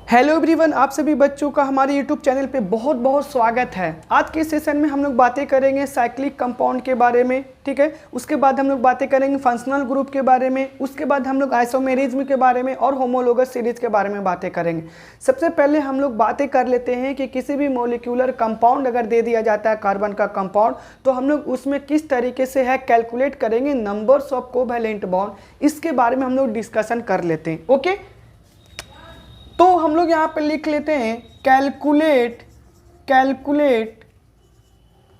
Hello everyone, आप सभी बच्चों का हमारे यूट्यूब चैनल पे बहुत बहुत स्वागत है। आज के सेशन में हम लोग बातें करेंगे साइक्लिक कंपाउंड के बारे में, ठीक है। उसके बाद हम लोग बातें करेंगे फंक्शनल ग्रुप के बारे में, उसके बाद हम लोग आइसोमेरिज्म के बारे में और होमोलोगस सीरीज के बारे में बातें करेंगे। सबसे पहले हम लोग बातें कर लेते हैं कि किसी भी मॉलिक्यूलर कंपाउंड अगर दे दिया जाता है कार्बन का कंपाउंड, तो हम लोग उसमें किस तरीके से है कैलकुलेट करेंगे नंबर्स ऑफ कोवैलेंट बॉन्ड, इसके बारे में हम लोग डिस्कशन कर लेते हैं। ओके, तो हम लोग यहाँ पे लिख लेते हैं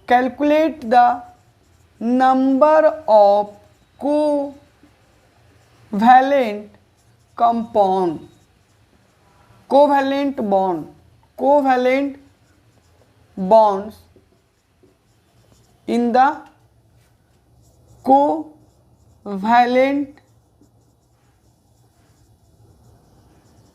calculate the number of covalent compound, covalent bonds in the covalent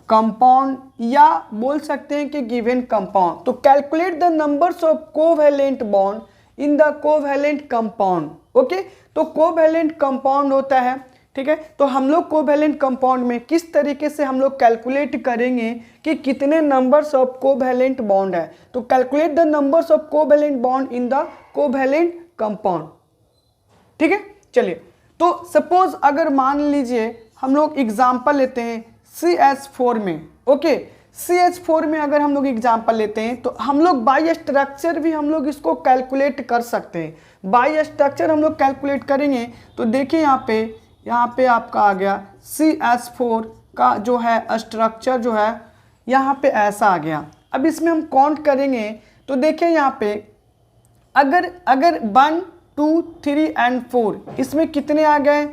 compound, या बोल सकते हैं कि गिवन कंपाउंड। तो calculate the numbers of covalent bond in the covalent compound. Okay, तो कोवैलेंट कंपाउंड होता है, ठीक है। तो हम लोग कोवैलेंट कंपाउंड में किस तरीके से हम लोग कैलकुलेट करेंगे कि कितने नंबर्स ऑफ कोवैलेंट बॉन्ड है। तो calculate the numbers of covalent bond in the covalent compound, ठीक है। चलिए, तो सपोज अगर मान लीजिए हम लोग एग्जांपल लेते हैं CH4 में। ओके, CH4 में अगर हम लोग एग्जांपल लेते हैं तो हम लोग बाय स्ट्रक्चर भी हम लोग इसको कैलकुलेट कर सकते हैं। बाय स्ट्रक्चर हम लोग कैलकुलेट करेंगे तो देखिए यहाँ पे आपका आ गया CH4 का जो है स्ट्रक्चर जो है यहाँ पे ऐसा आ गया। अब इसमें हम काउंट करेंगे तो देखिए यहाँ पे अगर 1 2 3 एंड 4 इसमें कितने आ गए,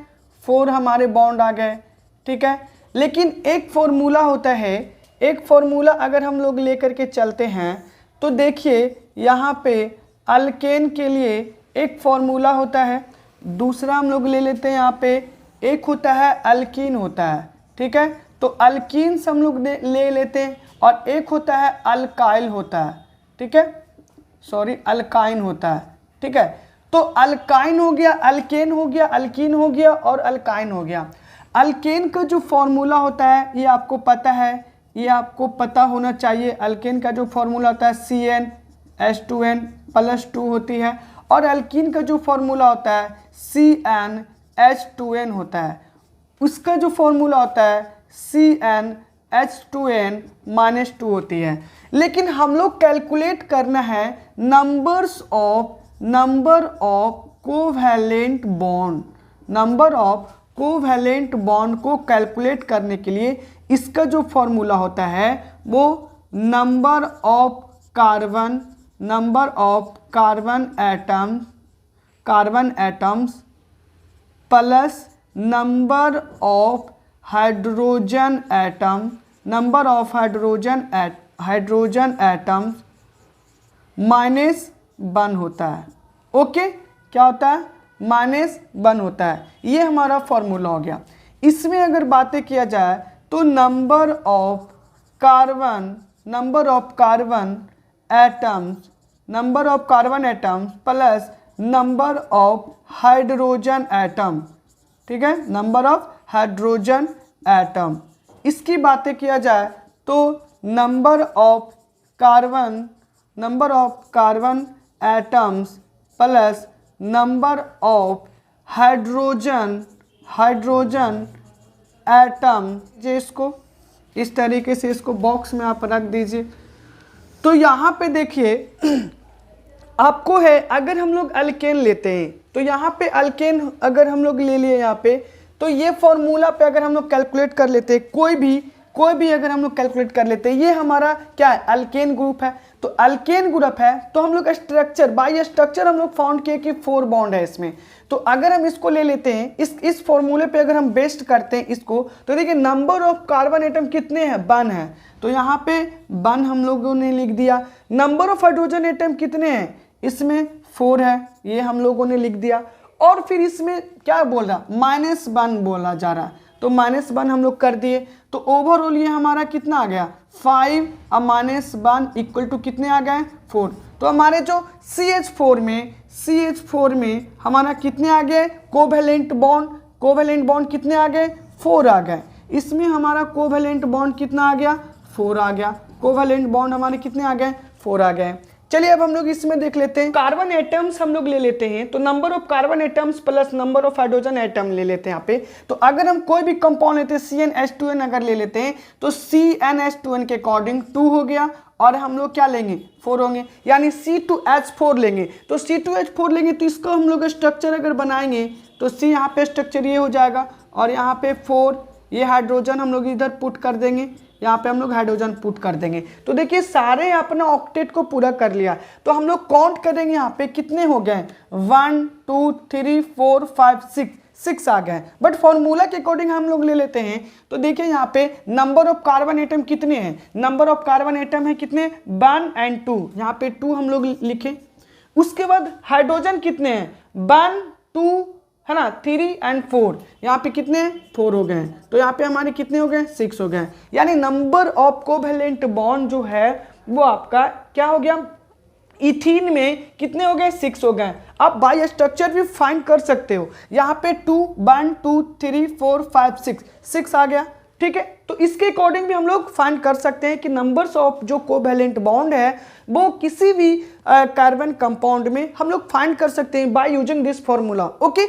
4 हमारे बॉन्ड आ गए, ठीक है। लेकिन एक फॉर्मूला होता है, एक फॉर्मूला अगर हम लोग लेकर के चलते हैं तो देखिए यहाँ पे अल्केन के लिए एक फॉर्मूला होता है, दूसरा हम लोग ले लेते हैं यहाँ पे एक होता है अल्कीन होता है, ठीक है। तो अल्कीन हम लोग ले लेते हैं और एक होता है अल्काइल होता है, ठीक है, सॉरी अल्काइन होता है, ठीक है। तो अल्काइन हो गया, अल्केन हो गया, अल्कीन हो गया और अल्काइन हो गया। अल्केन का जो फॉर्मूला होता है ये आपको पता है, ये आपको पता होना चाहिए। अल्केन का जो फॉर्मूला होता है CnH2n+2 होती है और अल्कीन का जो फॉर्मूला होता है CnH2n होता है। उसका जो फॉर्मूला होता है CnH2n-2 होती है। लेकिन हम लोग कैलकुलेट करना है number of covalent bond, number of covalent bond को कैलकुलेट करने के लिए इसका जो फॉर्मूला होता है वो number of carbon atoms plus number of hydrogen atoms -1 होता है। ओके, क्या होता है, -1 होता है। ये हमारा फॉर्मूला हो गया। इसमें अगर बातें किया जाए तो number of carbon atoms plus number of hydrogen atom, ठीक है, नंबर ऑफ हाइड्रोजन एटम। इसकी बातें किया जाए तो number of carbon atoms plus number of hydrogen atom, जिसको इस तरीके से इसको बॉक्स में आप रख दीजिए। तो यहाँ पे देखिए आपको है, अगर हम लोग अल्केन लेते हैं तो यहाँ पे अल्केन अगर हम लोग ले लिए यहाँ पे, तो ये फॉर्मूला पे अगर हम लोग कैलकुलेट कर लेते हैं, कोई भी अगर हम लोग कैलकुलेट कर लेते हैं, ये हमारा क्या है, अल्केन ग्रुप है। तो अल्केन ग्रुप है तो हम लोग स्ट्रक्चर बाय स्ट्रक्चर हम लोग फाउंड किए कि 4 बॉन्ड है इसमें। तो अगर हम इसको ले लेते हैं, इस फॉर्मूले पे अगर हम बेस्ट करते हैं इसको, तो देखिए नंबर ऑफ कार्बन एटम कितने हैं, 1 है। तो यहाँ पे 1 हम लोगों ने लिख दिया। नंबर ऑफ हाइड्रोजन एटम कितने हैं, इसमें 4 है, ये हम लोगों ने लिख दिया। और फिर इसमें क्या बोल रहा, -1 बोला जा रहा, तो -1 हम लोग कर दिए। तो ओवरऑल ये हमारा कितना आ गया, 5 और -1 इक्वल टू कितने आ गए, 4। तो हमारे जो CH4 में हमारा कितने आ गए, कोवैलेंट बॉन्ड कितने आ गए, 4 आ गए। इसमें हमारा कोवेलेंट बॉन्ड कितना आ गया, 4 आ गया। कोवेलेंट बॉन्ड हमारे कितने आ गए, 4 आ गए। चलिए अब हम लोग इसमें देख लेते हैं, कार्बन एटम्स हम लोग ले लेते हैं, तो number of carbon atoms plus number of hydrogen atom ले लेते हैं यहाँ पे। तो अगर हम कोई भी कंपाउंड लेते हैं, CnH2n अगर ले लेते हैं, तो CnH2n के अकॉर्डिंग 2 हो गया, और हम लोग क्या लेंगे, 4 होंगे, यानी C2H4 लेंगे। तो C2H4 लेंगे तो इसको हम लोग स्ट्रक्चर अगर बनाएंगे तो C यहाँ पे स्ट्रक्चर ये हो जाएगा, और यहाँ पे 4, ये हाइड्रोजन हम लोग इधर पुट कर देंगे, यहाँ पे हम लोग हाइड्रोजन पुट कर देंगे। तो देखिए सारे अपना ऑक्टेट को पूरा कर लिया। तो हम लोग काउंट करेंगे यहाँ पे कितने हो गए, 1 2 3 4 5 6 आ गए। बट फॉर्मूला के अकॉर्डिंग हम लोग ले लेते हैं, तो देखिए यहाँ पे नंबर ऑफ कार्बन एटम कितने हैं, नंबर ऑफ कार्बन एटम है कितने, 1 और 2, यहाँ पे 2 हम लोग लिखे। उसके बाद हाइड्रोजन कितने हैं, 1 2 है ना, 3 और 4, यहाँ पे कितने 4 हो गए, तो यहाँ पे हमारे कितने हो गए, 6 हो गए। यानी नंबर ऑफ कोवेलेंट बॉन्ड जो है वो आपका क्या हो गया, इथीन में कितने हो गए, 6 हो गए। आप बाय स्ट्रक्चर भी फाइंड कर सकते हो, यहाँ पे 2 1 2 3 4 5 6 आ गया, ठीक है। तो इसके अकॉर्डिंग भी हम लोग फाइंड कर सकते हैं कि नंबर्स ऑफ जो कोवेलेंट बॉन्ड है वो किसी भी कार्बन कंपाउंड में हम लोग फाइंड कर सकते हैं by using this formula. Okay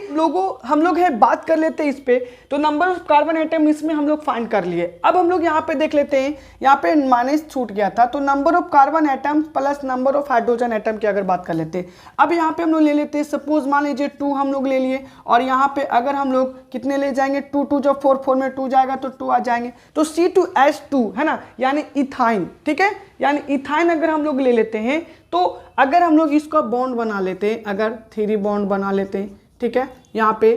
हम लोग है बात कर लेते हैं इस पे। तो नंबर ऑफ कार्बन एटम इसमें हम लोग फाइंड कर लिए। अब हम लोग यहाँ पे देख लेते हैं, यहाँ पे माइनस छूट गया था, तो number of carbon atom plus number of hydrogen atom की अगर बात कर लेते हैं। अब यहाँ पे हम लोग ले लेते हैं, सपोज मान लीजिए 2 हम लोग ले लिए, और यहाँ पे अगर हम लोग कितने ले जाएंगे, 2 2 जब 4 4 में 2 जाएगा तो 2 आ जाएंगे, तो C2H2 है ना, यानी इथाइन, ठीक है। यानी इथाइन अगर हम लोग ले लेते हैं, तो अगर हम लोग इसका बॉन्ड बना लेते हैं, अगर 3 बॉन्ड बना लेते हैं, ठीक है, यहाँ पे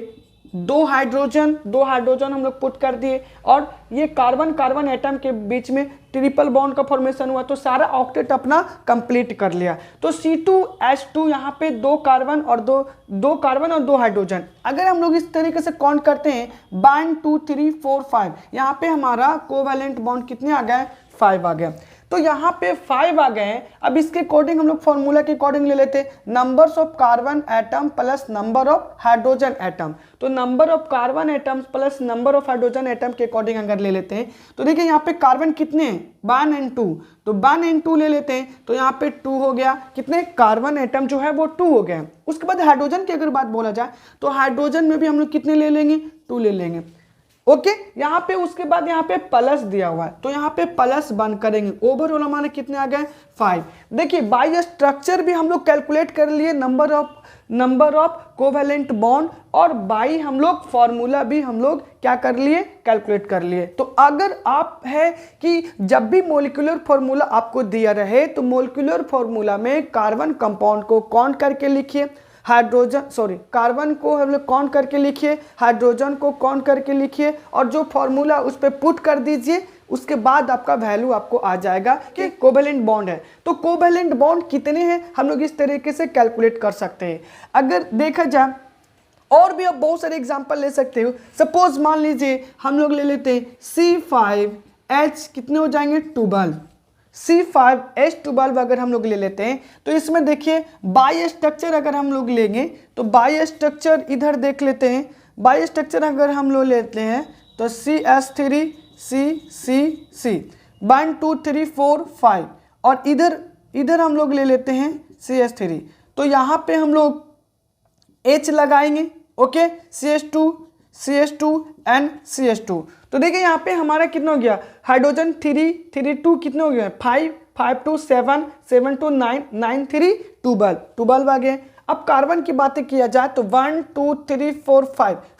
2 हाइड्रोजन हम लोग पुट कर दिए, और ये कार्बन एटम के बीच में ट्रिपल बॉन्ड का फॉर्मेशन हुआ, तो सारा ऑक्टेट अपना कंप्लीट कर लिया। तो C2H2 यहाँ पे 2 कार्बन और 2 हाइड्रोजन। अगर हम लोग इस तरीके से काउंट करते हैं 1 2 3 4 5, यहाँ पे हमारा कोवेलेंट बॉन्ड कितने आ गए, 5 आ गया। तो यहाँ पे 5 आ गए। अब इसके अकॉर्डिंग हम लोग फॉर्मूला के अकॉर्डिंग ले लेते हैं, numbers of carbon atom plus number of hydrogen atom. तो number of carbon atom plus number of hydrogen atom के अकॉर्डिंग अगर ले लेते हैं, तो देखिए यहाँ पे कार्बन कितने हैं, 1 और 2, तो 1 और 2 ले लेते हैं, तो यहाँ पे 2 हो गया, कितने कार्बन एटम जो है वो 2 हो गए। उसके बाद हाइड्रोजन की अगर बात बोला जाए, तो हाइड्रोजन में भी हम लोग कितने ले लेंगे, 2 ले लेंगे। ओके यहाँ पे उसके बाद यहाँ पे प्लस दिया हुआ है, तो यहाँ पे प्लस बंद करेंगे, ओवरऑल हमारे कितने आ गए, 5। देखिए बाय स्ट्रक्चर भी हम लोग कैलकुलेट कर लिए नंबर ऑफ कोवेलेंट बॉन्ड, और बाई हम लोग फॉर्मूला भी हम लोग क्या कर लिए, कैलकुलेट कर लिए। तो अगर आप है कि जब भी मोलिकुलर फॉर्मूला आपको दिया रहे, तो मोलिकुलर फॉर्मूला में कार्बन कंपाउंड को काउंट करके लिखिए, कार्बन को हम लोग काउंट करके लिखिए, हाइड्रोजन को काउंट करके लिखिए, और जो फॉर्मूला उस पर पुट कर दीजिए, उसके बाद आपका वैल्यू आपको आ जाएगा कि कोवेलेंट बॉन्ड है। तो कोवेलेंट बॉन्ड कितने हैं हम लोग इस तरीके से कैलकुलेट कर सकते हैं। अगर देखा जाए और भी आप बहुत सारे एग्जांपल ले सकते हो, सपोज मान लीजिए हम लोग ले लेते हैं C5H कितने हो जाएंगे, 12, C5H12 अगर हम लोग ले लेते हैं, तो इसमें देखिए बाय स्ट्रक्चर अगर हम लोग लेंगे, तो बाय स्ट्रक्चर इधर देख लेते हैं, बाय स्ट्रक्चर अगर हम लोग लेते हैं तो CH3 C 1 2 3 4 5, और इधर हम लोग ले लेते हैं CH3, तो यहाँ पे हम लोग H लगाएंगे, ओके, CH2 एंड CH2। तो देखिए यहाँ पे हमारा कितना हो गया, हाइड्रोजन 3 2 कितने हो गए, 5 2 7 7 2 9 9 3 12 आ गए। अब कार्बन की बातें किया जाए तो 1 2 3 4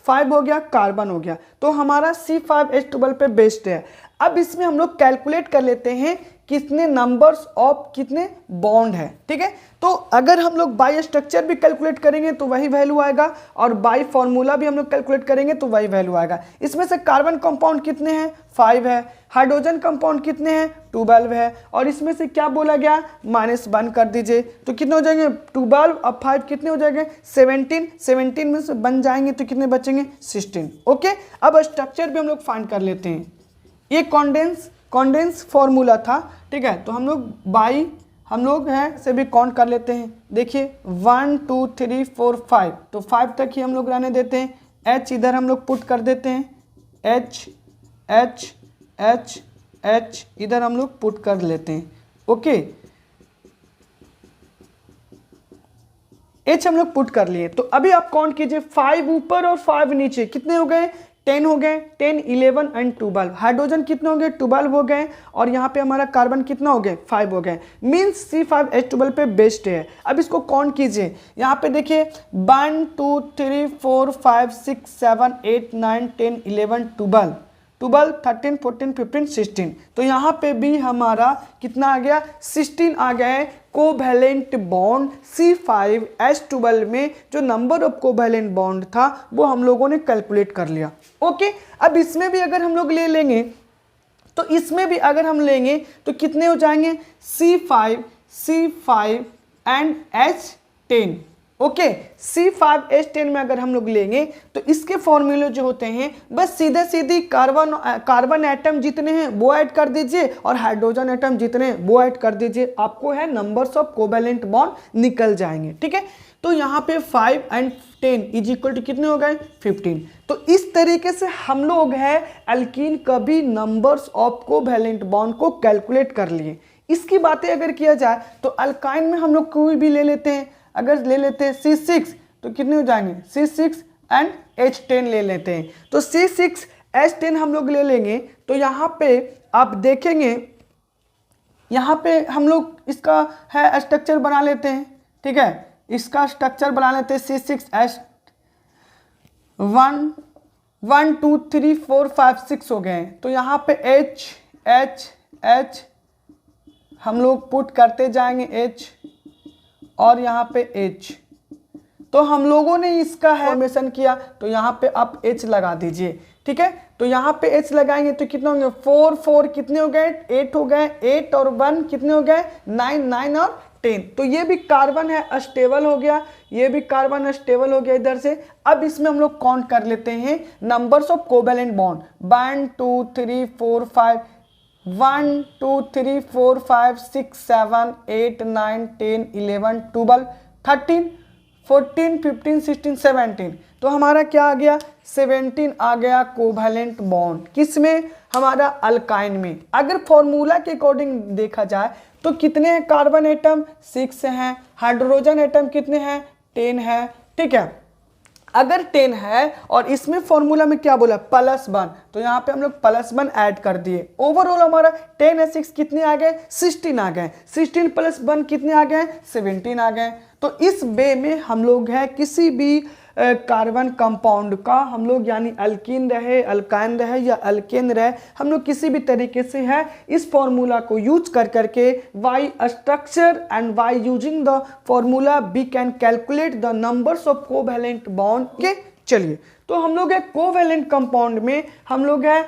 5 हो गया, कार्बन हो गया, तो हमारा C5H12 पे बेस्ड है। अब इसमें हम लोग कैलकुलेट कर लेते हैं कितने नंबर्स ऑफ कितने बॉन्ड है, ठीक है। तो अगर हम लोग बाय स्ट्रक्चर भी कैलकुलेट करेंगे तो वही वैल्यू आएगा, और बाय फॉर्मूला भी हम लोग कैलकुलेट करेंगे तो वही वैल्यू आएगा। इसमें से कार्बन कंपाउंड कितने हैं, 5 है, हाइड्रोजन कंपाउंड कितने हैं, 12 है, और इसमें से क्या बोला गया, माइनस 1 कर दीजिए, तो कितने हो जाएंगे, 12 और 5 कितने हो जाएंगे, 17 में से बन जाएंगे तो कितने बचेंगे, 16। ओके अब स्ट्रक्चर भी हम लोग फाइंड कर लेते हैं। ये कॉन्डेंस फॉर्मूला था, ठीक है, तो हम लोग बाई हम लोग हैं से भी काउंट कर लेते हैं। देखिए 1 2 3 4 5, तो 5 तक ही हम लोग रहने देते हैं। H इधर हम लोग पुट कर देते हैं, H H H इधर हम लोग पुट कर लेते हैं। ओके, H हम लोग पुट कर लिए। तो अभी आप काउंट कीजिए, 5 ऊपर और 5 नीचे, कितने हो गए? 10 हो गए। 10, 11 एंड 12। हाइड्रोजन कितने हो गए? 12 हो गए। और यहाँ पे हमारा कार्बन कितना हो गए? 5 हो गए। मीन्स C5H12 पे बेस्ड है। अब इसको काउंट कीजिए, यहाँ पे देखिए 1 2 3 4 5 6 7 8 9 10 11 12 12 13 14 15 16। तो यहाँ पे भी हमारा कितना आ गया? 16 आ गया है कोवैलेंट बॉन्ड C5H12 में। जो नंबर ऑफ कोवैलेंट बॉन्ड था वो हम लोगों ने कैलकुलेट कर लिया। ओके, अब इसमें भी अगर हम लोग ले लेंगे तो इसमें भी अगर हम लेंगे तो कितने हो जाएंगे? C5 and H10। Okay, C5H10 में अगर हम लोग लेंगे तो इसके फॉर्मूले जो होते हैं बस सीधे सीधी कार्बन एटम जितने हैं वो ऐड कर दीजिए और हाइड्रोजन एटम जितने हैं वो ऐड कर दीजिए, आपको है नंबर्स ऑफ कोवैलेंट बॉन्ड निकल जाएंगे। ठीक है, तो यहाँ पे 5 एंड 10 इज इक्वल टू कितने हो गए? 15। तो इस तरीके से हम लोग है अल्कीन का भी नंबर्स ऑफ कोवैलेंट बॉन्ड को कैलकुलेट कर लिए। इसकी बातें अगर किया जाए तो अल्काइन में हम लोग कोई भी ले लेते हैं, अगर ले लेते हैं C6 तो कितने हो जाएंगे? C6 एंड H10 ले लेते हैं। तो C6 H10 हम लोग ले लेंगे तो यहाँ पे आप देखेंगे, यहाँ पे हम लोग इसका है स्ट्रक्चर बना लेते हैं। ठीक है, इसका स्ट्रक्चर बना लेते हैं। C6H 1 1 2 3 4 5 6 हो गए। तो यहाँ पे H H H हम लोग पुट करते जाएंगे H और यहाँ पे H। तो हम लोगों ने इसका फॉर्मेशन किया तो यहाँ पे आप H लगा दीजिए। ठीक है, तो यहाँ पे H लगाएंगे तो कितने होंगे? 4 4 कितने हो गए? 8 हो गए। 8 और 1 कितने हो गए? 9 9 और 10। तो ये भी कार्बन है अस्टेबल हो गया, ये भी कार्बन अस्टेबल हो गया इधर से। अब इसमें हम लोग काउंट कर लेते हैं नंबर्स ऑफ कोवैलेंट बॉन्ड। 1 2 3 4 5 1 2 3 4 5 6 7 8 9 10 11 12 13 14 15 16 17। तो हमारा क्या आ गया? 17 आ गया कोवैलेंट बॉन्ड। किसमें? हमारा अल्काइन में। अगर फॉर्मूला के अकॉर्डिंग देखा जाए तो कितने हैं कार्बन एटम? 6 हैं। हाइड्रोजन एटम कितने हैं? 10 है। ठीक है, अगर 10 है और इसमें फॉर्मूला में क्या बोला? +1, तो यहाँ पे हम लोग +1 ऐड कर दिए। ओवरऑल हमारा 10 है 6 कितने आ गए? 16 आ गए। 16 + 1 कितने आ गए? 17 आ गए। तो इस वे में हम लोग है किसी भी कार्बन कंपाउंड का हम लोग यानी अल्कीन रहे, अल्काइन रहे या अल्केन रहे, हम लोग किसी भी तरीके से है इस फॉर्मूला को यूज कर करके why structure and why using the formula we can calculate the numbers of covalent bond के। चलिए, तो हम लोग है कोवैलेंट कंपाउंड में हम लोग है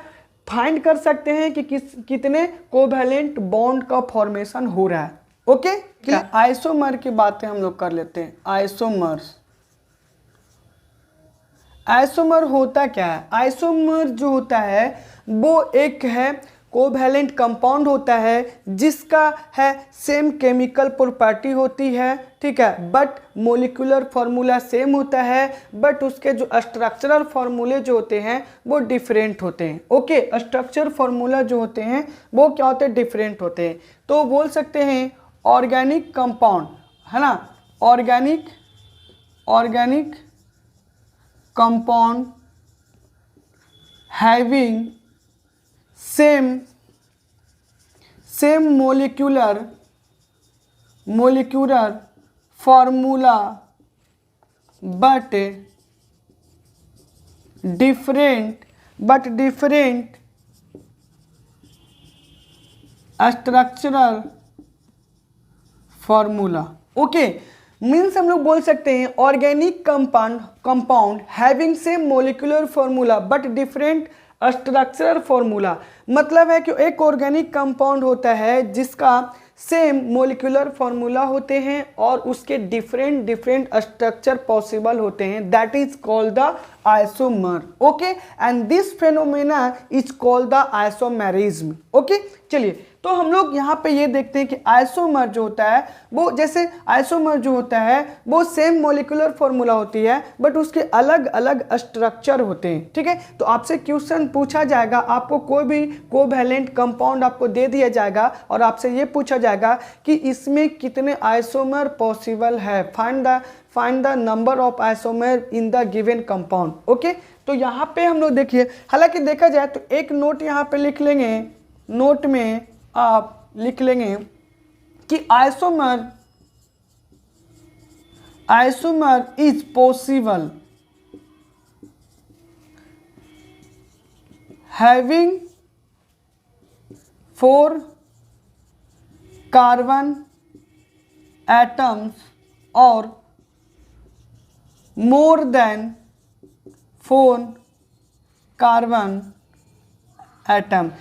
फाइंड कर सकते हैं कि कितने कोवैलेंट बॉन्ड का फॉर्मेशन हो रहा है। ओके, आइसोमर की बातें हम लोग कर लेते हैं। आइसोमर होता क्या है? आइसोमर जो होता है वो एक है कोवैलेंट कंपाउंड होता है जिसका है सेम केमिकल प्रॉपर्टी होती है। ठीक है, बट मोलिकुलर फार्मूला सेम होता है, बट उसके जो स्ट्रक्चरल फार्मूले जो होते हैं वो डिफरेंट होते हैं। ओके, स्ट्रक्चर फार्मूला जो होते हैं वो क्या होते हैं? डिफरेंट होते हैं। तो बोल सकते हैं ऑर्गेनिक कंपाउंड, है ना, organic compound having same molecular formula but different structural formula। Okay, means हम लोग बोल सकते हैं organic compound having same molecular formula but different structural formula. मतलब है कि एक ऑर्गेनिक कंपाउंड होता है जिसका सेम मोलिकुलर फॉर्मूला होते हैं और उसके डिफरेंट स्ट्रक्चर पॉसिबल होते हैं। That is called the isomer. Okay, and this phenomena is called the isomerism. Okay, चलिए, तो हम लोग यहाँ पे ये देखते हैं कि आइसोमर जो होता है वो, जैसे आइसोमर जो होता है वो सेम मॉलिक्यूलर फॉर्मूला होती है बट उसके अलग अलग स्ट्रक्चर होते हैं, ठीक है। तो आपसे क्वेश्चन पूछा जाएगा, आपको कोई भी कोवैलेंट कंपाउंड आपको दे दिया जाएगा और आपसे ये पूछा जाएगा कि इसमें कितने आइसोमर पॉसिबल है, find the number of isomer in the given compound. Okay, तो यहाँ पे हम लोग देखिए, हालांकि देखा जाए तो एक नोट यहाँ पे लिख लेंगे, नोट में आप लिख लेंगे कि isomer is possible having 4 carbon atoms और more than 4 carbon atom.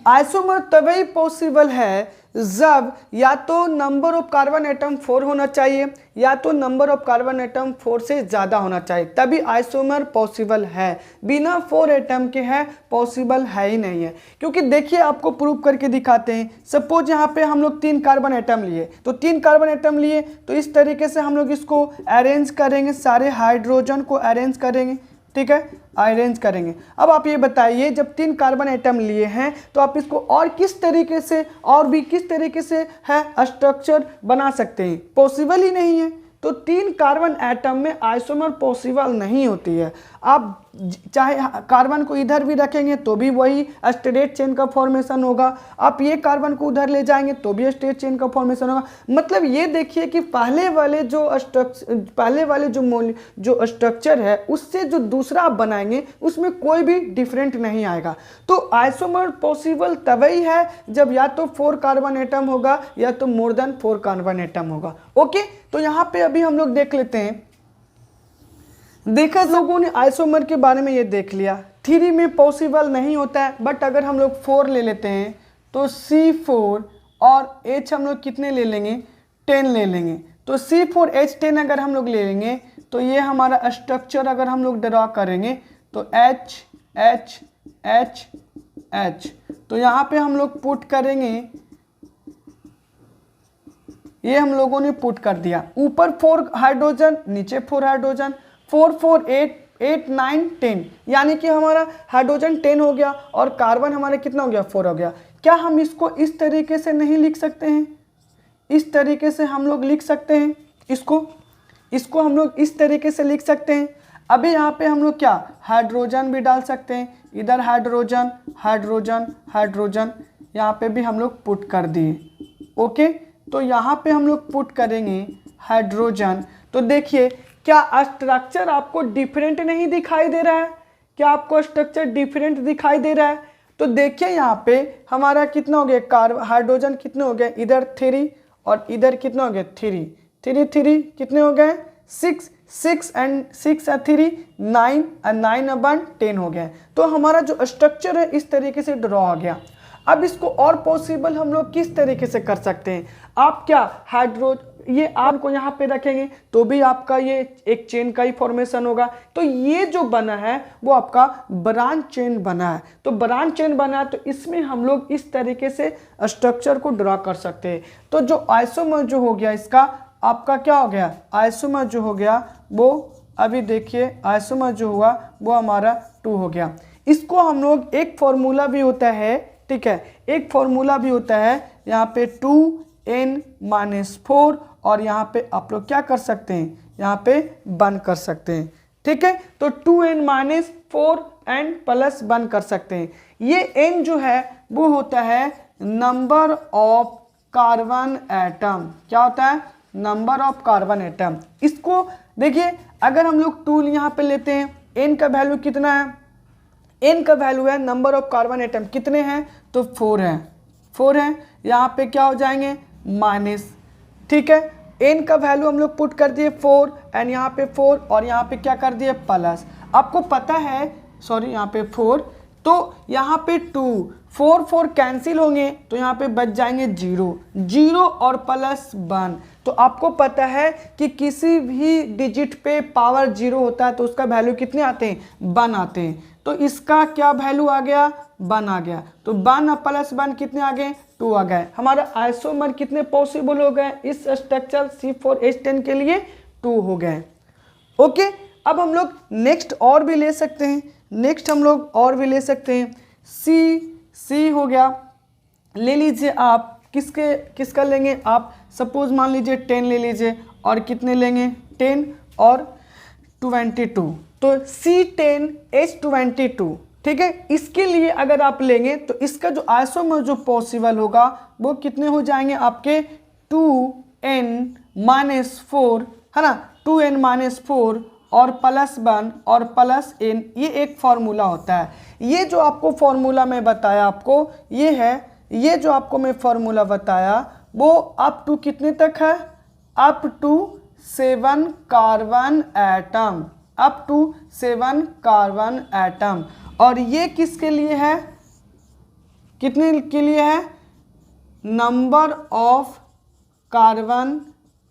Isomer तभी पॉसिबल है जब या तो नंबर ऑफ कार्बन एटम 4 होना चाहिए या तो नंबर ऑफ कार्बन एटम 4 से ज़्यादा होना चाहिए, तभी आइसोमर पॉसिबल है। बिना 4 एटम के है पॉसिबल है ही नहीं है। क्योंकि देखिए आपको प्रूव करके दिखाते हैं। सपोज यहाँ पे हम लोग 3 कार्बन एटम लिए, तो 3 कार्बन एटम लिए तो इस तरीके से हम लोग इसको अरेंज करेंगे, सारे हाइड्रोजन को अरेंज करेंगे, ठीक है, अरेंज करेंगे। अब आप ये बताइए, जब 3 कार्बन एटम लिए हैं तो आप इसको और किस तरीके से, और भी किस तरीके से है स्ट्रक्चर बना सकते हैं? पॉसिबल ही नहीं है। तो 3 कार्बन एटम में आइसोमर पॉसिबल नहीं होती है। आप चाहे कार्बन को इधर भी रखेंगे तो भी वही स्ट्रेट चेन का फॉर्मेशन होगा, आप ये कार्बन को उधर ले जाएंगे तो भी स्ट्रेट चेन का फॉर्मेशन होगा। मतलब ये देखिए कि पहले वाले जो स्ट्रक्चर है उससे जो दूसरा आप बनाएंगे उसमें कोई भी डिफरेंट नहीं आएगा। तो आइसोमर पॉसिबल तभी है जब या तो 4 कार्बन एटम होगा या तो मोर देन 4 कार्बन एटम होगा। ओके, तो यहाँ पे अभी हम लोग देख लेते हैं। देखा, लोगों ने आइसोमर के बारे में ये देख लिया। 3 में पॉसिबल नहीं होता है, बट अगर हम लोग 4 ले लेते हैं तो C4 और H हम लोग कितने ले लेंगे? 10 ले लेंगे। तो C4H10 अगर हम लोग ले लेंगे तो ये हमारा स्ट्रक्चर अगर हम लोग ड्रॉ करेंगे तो H H H H, तो यहाँ पे हम लोग पुट करेंगे, ये हम लोगों ने पुट कर दिया। ऊपर 4 हाइड्रोजन, नीचे 4 हाइड्रोजन, 4 4 8 8 9 10, यानी कि हमारा हाइड्रोजन 10 हो गया और कार्बन हमारा कितना हो गया? 4 हो गया। क्या हम इसको इस तरीके से नहीं लिख सकते हैं? इस तरीके से हम लोग लिख सकते हैं, इसको हम लोग इस तरीके से लिख सकते हैं। अभी यहाँ पे हम लोग क्या हाइड्रोजन भी डाल सकते हैं, इधर हाइड्रोजन हाइड्रोजन हाइड्रोजन, यहाँ पे भी हम लोग पुट कर दिए। ओके, तो यहाँ पे हम लोग पुट करेंगे हाइड्रोजन। तो देखिए क्या स्ट्रक्चर आपको डिफरेंट नहीं दिखाई दे रहा है? क्या आपको स्ट्रक्चर डिफरेंट दिखाई दे रहा है? तो देखिए यहाँ पे हमारा कितना हो गया, हाइड्रोजन कितने हो गए? इधर 3 और इधर कितना हो गया? 3 3 3 कितने हो गए? 6 6 एंड 6 और 3 9 और 9 अपन 10 हो गए। तो हमारा जो स्ट्रक्चर है इस तरीके से ड्रॉ हो गया। अब इसको और पॉसिबल हम लोग किस तरीके से कर सकते हैं? आप क्या ये आपको यहाँ पे रखेंगे तो भी आपका ये एक चेन का ही फॉर्मेशन होगा। तो ये जो बना है वो आपका ब्रांच चेन बना है। तो ब्रांच चेन बना है तो इसमें हम लोग इस तरीके से स्ट्रक्चर को ड्रॉ कर सकते हैं। तो जो आइसोमर जो हो गया इसका आपका क्या हो गया? आइसोमर जो हो गया वो अभी देखिए आइसोमर जो हुआ वो हमारा 2 हो गया। इसको हम लोग एक फॉर्मूला भी होता है, ठीक है, एक फॉर्मूला भी होता है यहाँ पे 2n-4 और यहाँ पे आप लोग क्या कर सकते हैं? यहाँ पे 1 कर सकते हैं, ठीक है। तो 2n-4 एंड प्लस 1 कर सकते हैं। ये n जो है वो होता है नंबर ऑफ कार्बन एटम। क्या होता है? Number of carbon atom. इसको देखिए अगर हम लोग 2 यहाँ पे लेते हैं, n का वैल्यू कितना है? n का वैल्यू है नंबर ऑफ कार्बन एटम कितने हैं? तो 4 है, 4 है। यहाँ पे क्या हो जाएंगे? माइनस, ठीक है। n का वैल्यू हम लोग पुट कर दिए 4 एंड यहाँ पे 4 और यहाँ पे क्या कर दिए? प्लस। आपको पता है, सॉरी यहाँ पे 4, तो यहाँ पे 2 4 4 कैंसिल होंगे तो यहाँ पे बच जाएंगे 0 0 और प्लस 1। तो आपको पता है कि किसी भी डिजिट पे पावर 0 होता है तो उसका वैल्यू कितने आते हैं? 1 आते हैं। तो तो इसका क्या वैल्यू आ गया, 1 आ गया। तो 1 प्लस 1 कितने आ गए, 2 आ गए। हमारा आइसोमर कितने पॉसिबल हो गए इस स्ट्रक्चर C4H10 के लिए, 2 हो गए। ओके, अब हम लोग नेक्स्ट और भी ले सकते हैं, नेक्स्ट हम लोग और भी ले सकते हैं। सी हो गया, ले लीजिए आप किसका लेंगे आप, सपोज मान लीजिए 10 ले लीजिए, और कितने लेंगे 10 और 22, तो C10H22, ठीक है। इसके लिए अगर आप लेंगे तो इसका जो आइसोमर जो पॉसिबल होगा वो कितने हो जाएंगे आपके 2n-4, है ना, 2n-4 और +1 और +n, ये एक फॉर्मूला होता है। ये जो आपको फॉर्मूला मैं बताया आपको, ये है, ये जो आपको मैं फॉर्मूला बताया वो अप टू कितने तक है, up to 7 carbon atom, up to 7 carbon atom. और ये किसके लिए है, कितने के लिए है, number of carbon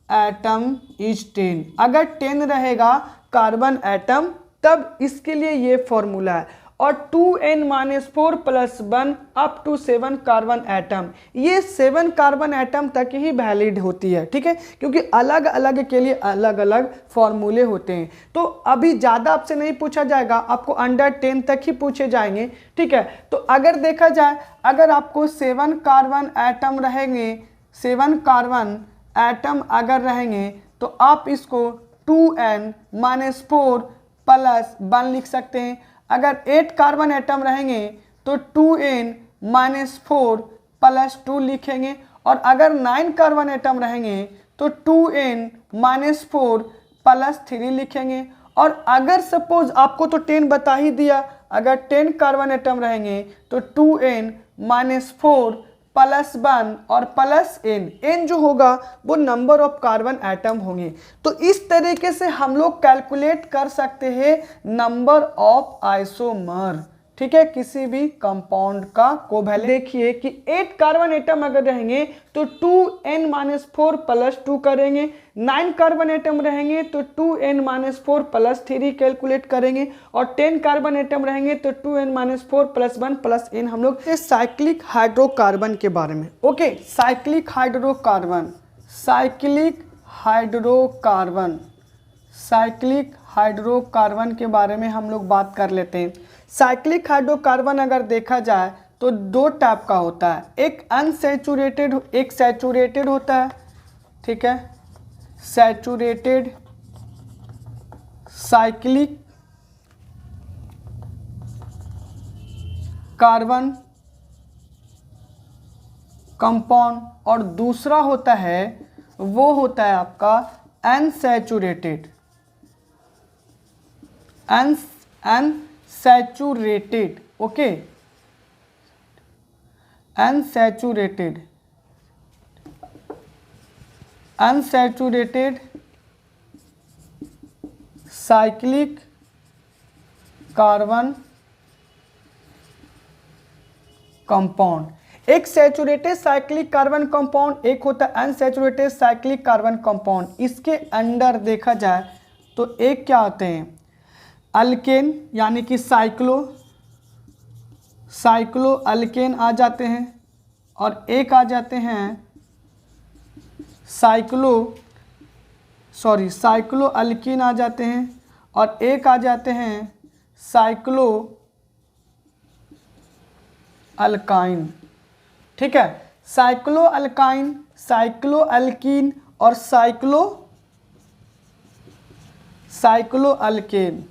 atom is 10। अगर 10 रहेगा कार्बन एटम तब इसके लिए ये फॉर्मूला है। और 2n-4 + 1 up to 7 carbon atom, ये 7 कार्बन एटम तक ही वैलिड होती है, ठीक है, क्योंकि अलग अलग के लिए अलग अलग फॉर्मूले होते हैं। तो अभी ज़्यादा आपसे नहीं पूछा जाएगा, आपको अंडर 10 तक ही पूछे जाएंगे, ठीक है। तो अगर देखा जाए, अगर आपको 7 कार्बन एटम रहेंगे, 7 कार्बन एटम अगर रहेंगे तो आप इसको 2n-4 + 1 लिख सकते हैं। अगर 8 कार्बन एटम रहेंगे तो 2n-4 + 2 लिखेंगे। और अगर 9 कार्बन एटम रहेंगे तो 2n-4 + 3 लिखेंगे। और अगर सपोज आपको तो 10 बता ही दिया, अगर 10 कार्बन एटम रहेंगे तो 2n-4 + 1 और +n, n जो होगा वो नंबर ऑफ कार्बन एटम होंगे। तो इस तरीके से हम लोग कैलकुलेट कर सकते हैं नंबर ऑफ आइसोमर, ठीक है, किसी भी कंपाउंड का कोवैलेंट। देखिए कि 8 कार्बन एटम अगर रहेंगे तो 2n-4 + 2 करेंगे, 9 कार्बन एटम रहेंगे तो 2n-4 + 3 कैलकुलेट करेंगे, और 10 कार्बन एटम रहेंगे तो 2n-4 + 1 + n। हम लोग साइक्लिक हाइड्रोकार्बन के बारे में, okay, cyclic hydrocarbon, cyclic hydrocarbon, cyclic hydrocarbon के बारे में हम लोग बात कर लेते हैं। साइक्लिक हाइड्रोकार्बन अगर देखा जाए तो 2 टाइप का होता है, एक अनसैचुरेटेड, एक सैचुरेटेड होता है, ठीक है, सैचुरेटेड साइक्लिक कार्बन कंपाउंड, और दूसरा होता है वो होता है आपका unsaturated, unsaturated, okay, unsaturated, unsaturated cyclic carbon compound. एक सैचुरेटेड साइक्लिक कार्बन कंपाउंड, एक होता है अनसैचुरेटेड साइक्लिक कार्बन कंपाउंड। इसके अंदर देखा जाए तो एक क्या होते हैं, अल्केन यानी कि साइक्लो अल्केन आ जाते हैं, और एक आ जाते हैं साइक्लो अल्कीन आ जाते हैं, और एक आ जाते हैं साइक्लो अल्काइन, ठीक है, साइक्लो अल्काइन, साइक्लो अल्कीन और साइक्लो अल्केन।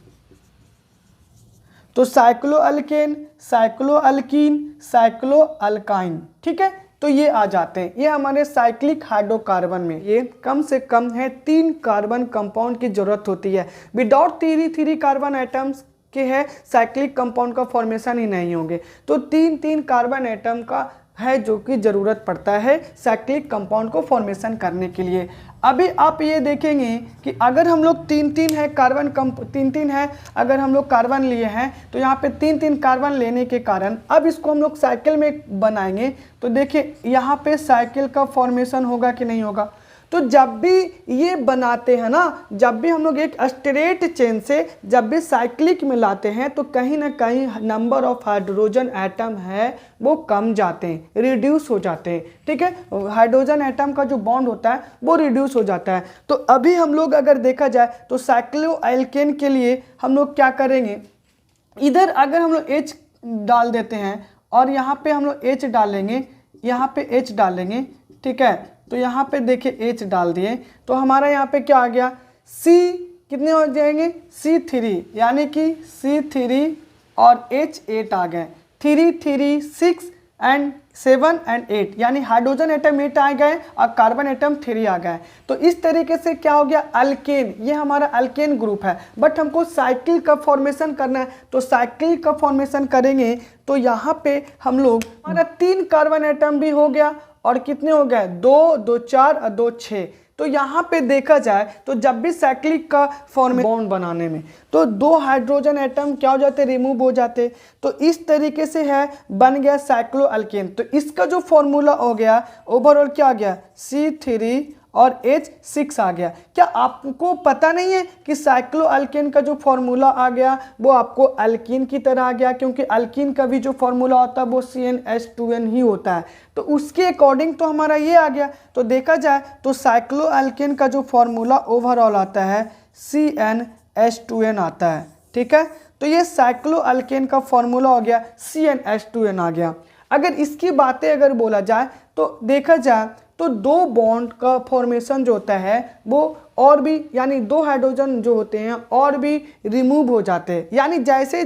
तो cyclo alkane, cyclo alkyne, cyclo alkyne, ठीक है, तो ये आ जाते हैं। ये हमारे साइक्लिक हाइड्रोकार्बन में ये कम से कम है 3 कार्बन कंपाउंड की जरूरत होती है। विदाउट 3 कार्बन एटम्स के है साइक्लिक कंपाउंड का फॉर्मेशन ही नहीं होंगे। तो 3 कार्बन एटम का है जो कि ज़रूरत पड़ता है साइक्लिक कंपाउंड को फॉर्मेशन करने के लिए। अभी आप ये देखेंगे कि अगर हम लोग 3 है कार्बन 3 है, अगर हम लोग कार्बन लिए हैं तो यहाँ पे 3 कार्बन लेने के कारण अब इसको हम लोग साइकिल में बनाएंगे तो देखिए यहाँ पे साइकिल का फॉर्मेशन होगा कि नहीं होगा। तो जब भी ये बनाते हैं ना, जब भी हम लोग एक स्ट्रेट चेन से जब भी साइक्लिक में लाते हैं तो कहीं ना कहीं नंबर ऑफ हाइड्रोजन एटम है वो कम जाते हैं, रिड्यूस हो जाते हैं। ठीक है, हाइड्रोजन एटम का जो बॉन्ड होता है वो रिड्यूस हो जाता है। तो अभी हम लोग अगर देखा जाए तो साइक्लोएल्केन के लिए हम लोग क्या करेंगे, इधर अगर हम लोग H डाल देते हैं और यहाँ पे हम लोग H डालेंगे, यहाँ पे H डालेंगे। ठीक है, तो यहाँ पे देखिए H डाल दिए तो हमारा यहाँ पे क्या आ गया, C कितने हो जाएंगे, C3, यानी कि C3 और H8 आ गए, 3 3 6 एंड 7 एंड 8, यानी हाइड्रोजन एटम 8 आ गए और कार्बन एटम 3 आ गए। तो इस तरीके से क्या हो गया, अल्केन, ये हमारा अल्केन ग्रुप है। बट हमको साइकिल का फॉर्मेशन करना है, तो साइकिल का फॉर्मेशन करेंगे तो यहाँ पे हम लोग, हमारा 3 कार्बन एटम भी हो गया और कितने हो गए, 2 2 4 और 2 6। तो यहाँ पे देखा जाए तो जब भी साइक्लिक का फॉर्मेशन बॉन्ड बनाने में तो 2 हाइड्रोजन एटम क्या हो जाते, रिमूव हो जाते। तो इस तरीके से है बन गया साइक्लोअल्केन। तो इसका जो फॉर्मूला हो गया ओवरऑल क्या आ गया, C3 और H6 आ गया। क्या आपको पता नहीं है कि साइक्लोअल्केन का जो फॉर्मूला आ गया वो आपको अल्कीन की तरह आ गया, क्योंकि अल्कीन का भी जो फॉर्मूला होता है वो CnH2n ही होता है। तो उसके अकॉर्डिंग तो हमारा ये आ गया। तो देखा जाए तो साइक्लोअल्केन का जो फॉर्मूला ओवरऑल आता है CnH2n आता है। ठीक है, तो ये साइक्लोअल्केन का फॉर्मूला हो गया, CnH2n आ गया। अगर इसकी बातें अगर बोला जाए तो देखा जाए तो 2 बॉन्ड का फॉर्मेशन जो होता है वो और भी, यानी 2 हाइड्रोजन जो होते हैं और भी रिमूव हो जाते हैं। यानी जैसे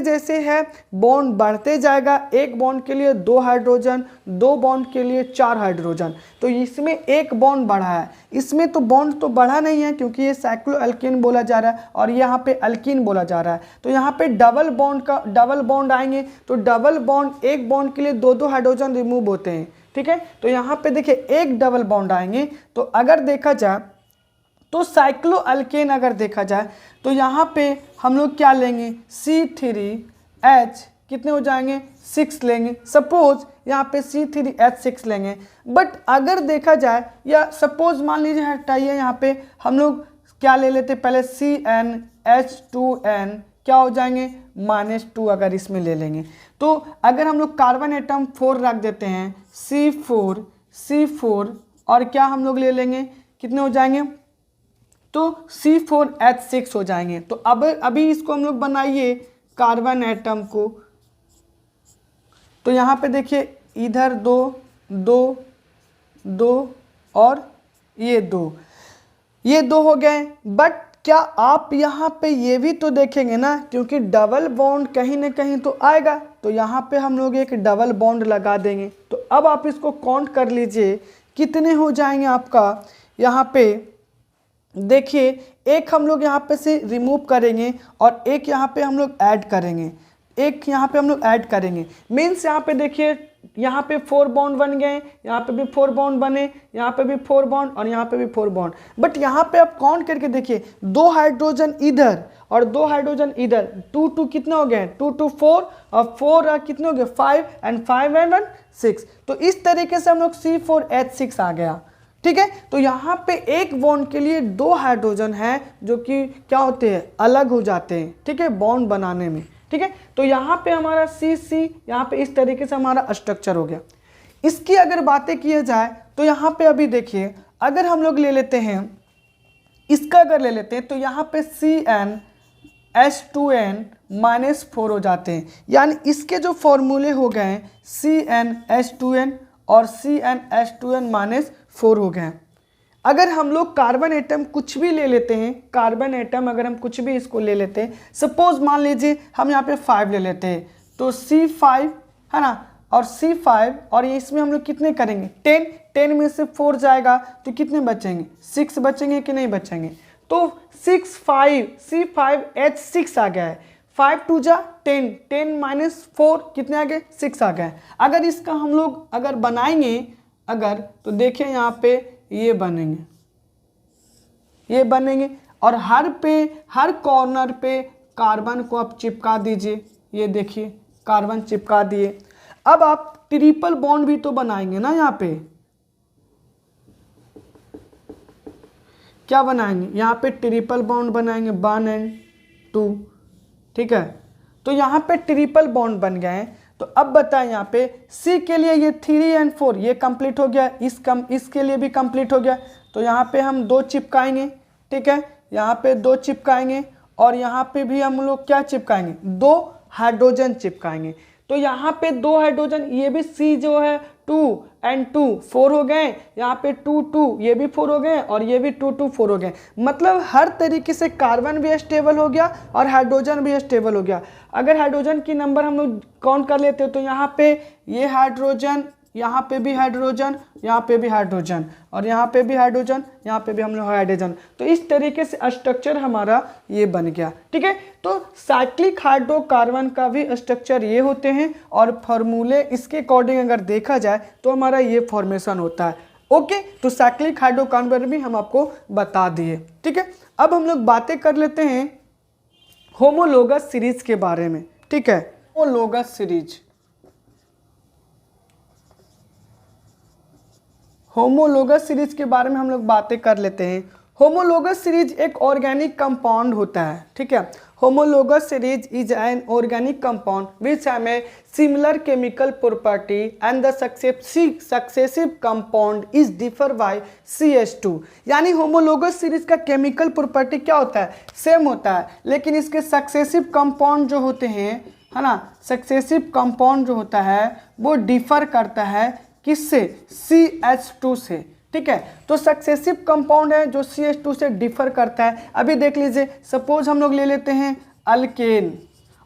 जैसे है बॉन्ड बढ़ते जाएगा, एक बॉन्ड के लिए 2 हाइड्रोजन, 2 बॉन्ड के लिए 4 हाइड्रोजन। तो इसमें एक बॉन्ड बढ़ा है, इसमें तो बॉन्ड तो बढ़ा नहीं है क्योंकि ये साइक्लोअल्केन बोला जा रहा है और यहाँ पे अल्कीन बोला जा रहा है। तो यहाँ पे डबल बॉन्ड आएंगे तो डबल बॉन्ड, एक बॉन्ड के लिए 2 हाइड्रोजन रिमूव होते हैं। ठीक है, तो यहाँ पे देखिए एक डबल बॉन्ड आएंगे। तो अगर देखा जाए तो साइक्लोअल्केन अगर देखा जाए तो यहाँ पे हम लोग क्या लेंगे, C3H कितने हो जाएंगे, 6 लेंगे। सपोज यहाँ पे C3H6 लेंगे। बट अगर देखा जाए, या सपोज मान लीजिए हटाइए, यहाँ पे हम लोग क्या ले लेते, पहले CnH2n क्या हो जाएंगे, -2 अगर इसमें ले लेंगे। तो अगर हम लोग कार्बन एटम 4 रख देते हैं, C4 और क्या हम लोग ले लेंगे, कितने हो जाएंगे, तो C4H6 हो जाएंगे। तो अब अभी इसको हम लोग बनाइए कार्बन एटम को। तो यहाँ पे देखिए इधर 2 2 2 और ये 2 हो गए। बट क्या आप यहाँ पे ये भी तो देखेंगे ना, क्योंकि डबल बॉन्ड कहीं ना कहीं तो आएगा। तो यहाँ पे हम लोग एक डबल बॉन्ड लगा देंगे। तो अब आप इसको काउंट कर लीजिए कितने हो जाएंगे आपका। यहाँ पे देखिए एक हम लोग यहाँ पे से रिमूव करेंगे और एक यहाँ पे हम लोग ऐड करेंगे, एक यहाँ पे हम लोग ऐड करेंगे। मीन्स यहाँ पे देखिए यहाँ पे 4 बॉन्ड बन गए, यहाँ पे भी 4 बॉन्ड बने, यहाँ पे भी 4 बॉन्ड और यहाँ पे भी 4 बॉन्ड। बट यहाँ पे आप काउंट करके देखिए 2 हाइड्रोजन इधर और 2 हाइड्रोजन इधर, 2 2 कितने हो गए, 2 2 4 और 4 कितने हो गए 5 एंड 5 एंड 6। तो इस तरीके से हम लोग C4H6 आ गया। ठीक है, तो यहाँ पे एक बॉन्ड के लिए 2 हाइड्रोजन हैं जो कि क्या होते हैं, अलग हो जाते हैं। ठीक है, बॉन्ड बनाने में। ठीक है, तो यहाँ पे हमारा C यहाँ पे इस तरीके से हमारा स्ट्रक्चर हो गया। इसकी अगर बातें किया जाए तो यहाँ पे अभी देखिए अगर हम लोग ले लेते हैं, इसका अगर ले लेते हैं तो यहाँ पे CnH2n -4 हो जाते हैं। यानी इसके जो फॉर्मूले हो गए CnH2n और CnH2n -4 हो गए। अगर हम लोग कार्बन एटम कुछ भी ले लेते हैं, कार्बन एटम अगर हम कुछ भी इसको ले लेते हैं, सपोज मान लीजिए हम यहाँ पे 5 ले लेते हैं, तो C5 है ना, और C5 और ये इसमें हम लोग कितने करेंगे 10 में से 4 जाएगा तो कितने बचेंगे, 6 बचेंगे कि नहीं बचेंगे। तो C5H6 आ गया है, 5 2 जा 10, 10 - 4 कितने आ गए, 6 आ गए। अगर इसका हम लोग अगर बनाएंगे अगर, तो देखिए यहाँ पे ये बनेंगे और हर कॉर्नर पे कार्बन को आप चिपका दीजिए। ये देखिए कार्बन चिपका दिए। अब आप ट्रिपल बॉन्ड भी तो बनाएंगे ना यहाँ पे, क्या बनाएंगे, यहाँ पे ट्रिपल बॉन्ड बनाएंगे 1 and 2, ठीक है। तो यहाँ पे ट्रिपल बॉन्ड बन गए हैं। तो अब बताएं यहाँ पे C के लिए ये 3 and 4 ये कंप्लीट हो गया, इसके लिए भी कंप्लीट हो गया। तो यहाँ पे हम 2 चिपकाएंगे, ठीक है, यहाँ पे 2 चिपकाएंगे और यहाँ पे भी हम लोग क्या चिपकाएंगे, 2 हाइड्रोजन चिपकाएंगे। तो यहाँ पे 2 हाइड्रोजन, ये भी C जो है 2 and 2 4 हो गए, यहाँ पे 2 2 ये भी 4 हो गए और ये भी 2 2 4 हो गए। मतलब हर तरीके से कार्बन भी स्टेबल हो गया और हाइड्रोजन भी स्टेबल हो गया। अगर हाइड्रोजन की नंबर हम लोग काउंट कर लेते हो तो यहाँ पे ये हाइड्रोजन, यहाँ पे भी हाइड्रोजन, यहाँ पे भी हाइड्रोजन और यहाँ पे भी हाइड्रोजन, यहाँ पे भी हम लोग हाइड्रोजन। तो इस तरीके से स्ट्रक्चर हमारा ये बन गया, ठीक है। तो साइक्लिक हाइड्रोकार्बन का भी स्ट्रक्चर ये होते हैं और फॉर्मूले इसके अकॉर्डिंग अगर देखा जाए तो हमारा ये फॉर्मेशन होता है। ओके, तो साइक्लिक हाइड्रोकार्बन भी हम आपको बता दिए, ठीक है। अब हम लोग बातें कर लेते हैं होमोलोगस सीरीज के बारे में, ठीक है। होमोलोगस सीरीज, होमोलोगस सीरीज के बारे में हम लोग बातें कर लेते हैं। होमोलोगस सीरीज एक ऑर्गेनिक कंपाउंड होता है, ठीक है। Homologous series is an organic compound which have a similar chemical property and the successive compound is differ by CH2। यानी होमोलोगस सीरीज का केमिकल प्रॉपर्टी क्या होता है, सेम होता है, लेकिन इसके सक्सेसिव कंपाउंड जो होते हैं, है ना, सक्सेसिव कंपाउंड जो होता है वो डिफर करता है किससे, CH2 से, ठीक है। तो सक्सेसिव कंपाउंड है जो CH2 से डिफर करता है। अभी देख लीजिए, सपोज हम लोग ले लेते हैं अल्केन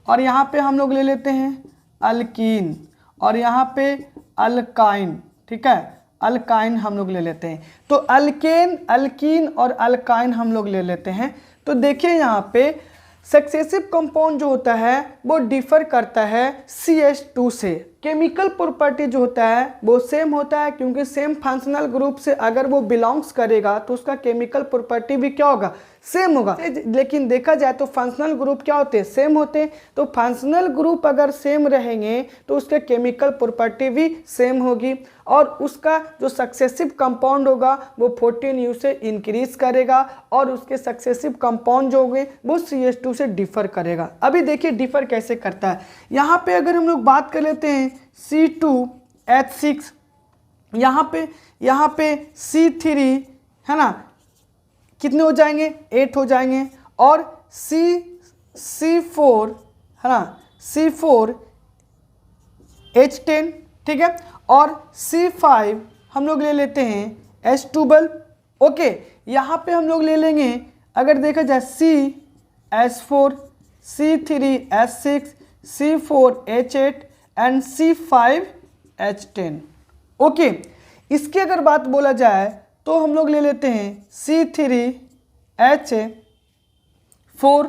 और यहाँ पे हम लोग ले लेते हैं अल्कीन और यहाँ पे अल्काइन, ठीक है, अल्काइन हम लोग ले लेते हैं। तो अल्केन, अल्कीन और अल्काइन हम लोग ले लेते हैं। तो देखिए यहाँ पे सक्सेसिव कंपाउंड जो होता है वो डिफर करता है CH2 से। केमिकल प्रॉपर्टी जो होता है वो सेम होता है, क्योंकि सेम फंक्शनल ग्रुप से अगर वो बिलोंग्स करेगा तो उसका केमिकल प्रॉपर्टी भी क्या होगा, सेम होगा। लेकिन देखा जाए तो फंक्शनल ग्रुप क्या होते हैं, सेम होते हैं। तो फंक्शनल ग्रुप अगर सेम रहेंगे तो उसके केमिकल प्रॉपर्टी भी सेम होगी और उसका जो सक्सेसिव कंपाउंड होगा वो 14U से इंक्रीज करेगा और उसके सक्सेसिव कंपाउंड जो होंगे वो CH2 से डिफर करेगा। अभी देखिए डिफर कैसे करता है। यहाँ पे अगर हम लोग बात कर लेते हैं C2H6, यहाँ पे C3, है ना, कितने हो जाएंगे, 8 हो जाएंगे और C4, है ना, C4H10, ठीक है, और C5 हम लोग ले लेते हैं H12। ओके, यहाँ पे हम लोग ले लेंगे अगर देखा जाए CH4, C3H6, C4H8 and C5H10। Okay, इसकी अगर बात बोला जाए तो हम लोग ले लेते हैं C3H4,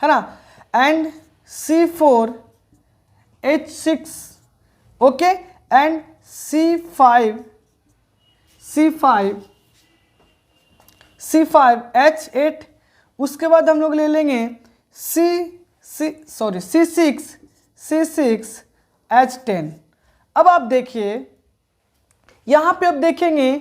है ना, and C4H6, okay, and C5H8। उसके बाद हम लोग ले लेंगे C6H10। अब आप देखिए यहाँ पे, अब देखेंगे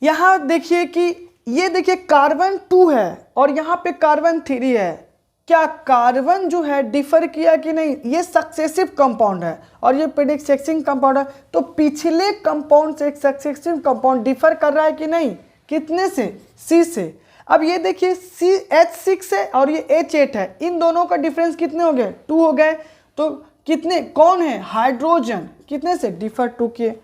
यहाँ देखिए कि ये देखिए कार्बन 2 है और यहाँ पे कार्बन 3 है। क्या कार्बन जो है डिफर किया कि नहीं, ये सक्सेसिव कंपाउंड है और ये प्रीडिक्सेसिव कंपाउंड है। तो पिछले कंपाउंड से सक्सेसिव कंपाउंड डिफर कर रहा है कि नहीं, कितने से, C से। अब ये देखिए CH6 है और ये H8 है, इन दोनों का डिफरेंस कितने हो गए, 2 हो गए। तो कितने, कौन है, हाइड्रोजन, कितने से डिफर 2 किए।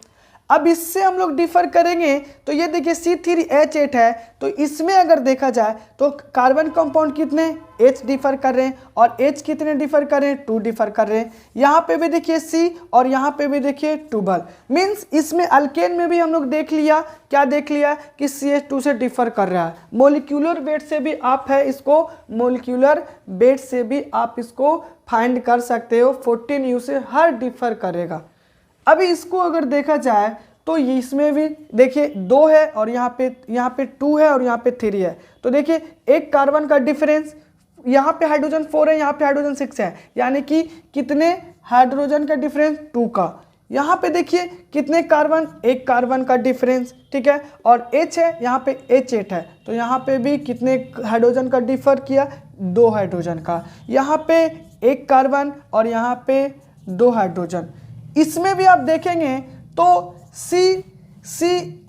अब इससे हम लोग डिफर करेंगे तो ये देखिए C3H8 है, तो इसमें अगर देखा जाए तो कार्बन कंपाउंड कितने, H डिफर कर रहे हैं और H कितने डिफर कर रहे हैं, 2 डिफर कर रहे हैं। यहाँ पे भी देखिए C और यहाँ पे भी देखिए 12, मीन्स इसमें अल्केन में भी हम लोग देख लिया, क्या देख लिया कि CH2 से डिफर कर रहा है। मोलिक्यूलर वेट से भी आप है इसको, मोलिक्यूलर वेट से भी आप इसको फाइंड कर सकते हो, 14U से हर डिफर करेगा। अभी इसको अगर देखा जाए तो इसमें भी देखिए 2 है और यहाँ पे 2 है और यहाँ पे 3 है। तो देखिए एक कार्बन का डिफरेंस, यहाँ पे हाइड्रोजन 4 है, यहाँ पे हाइड्रोजन 6 है, यानी कि कितने हाइड्रोजन का डिफरेंस, 2 का। यहाँ पे देखिए कितने कार्बन, एक कार्बन का डिफरेंस, ठीक है, और H है, यहाँ पे H8 है, तो यहाँ पे भी कितने हाइड्रोजन का डिफर किया, 2 हाइड्रोजन का। यहाँ पे एक कार्बन और यहाँ पे 2 हाइड्रोजन। इसमें भी आप देखेंगे तो C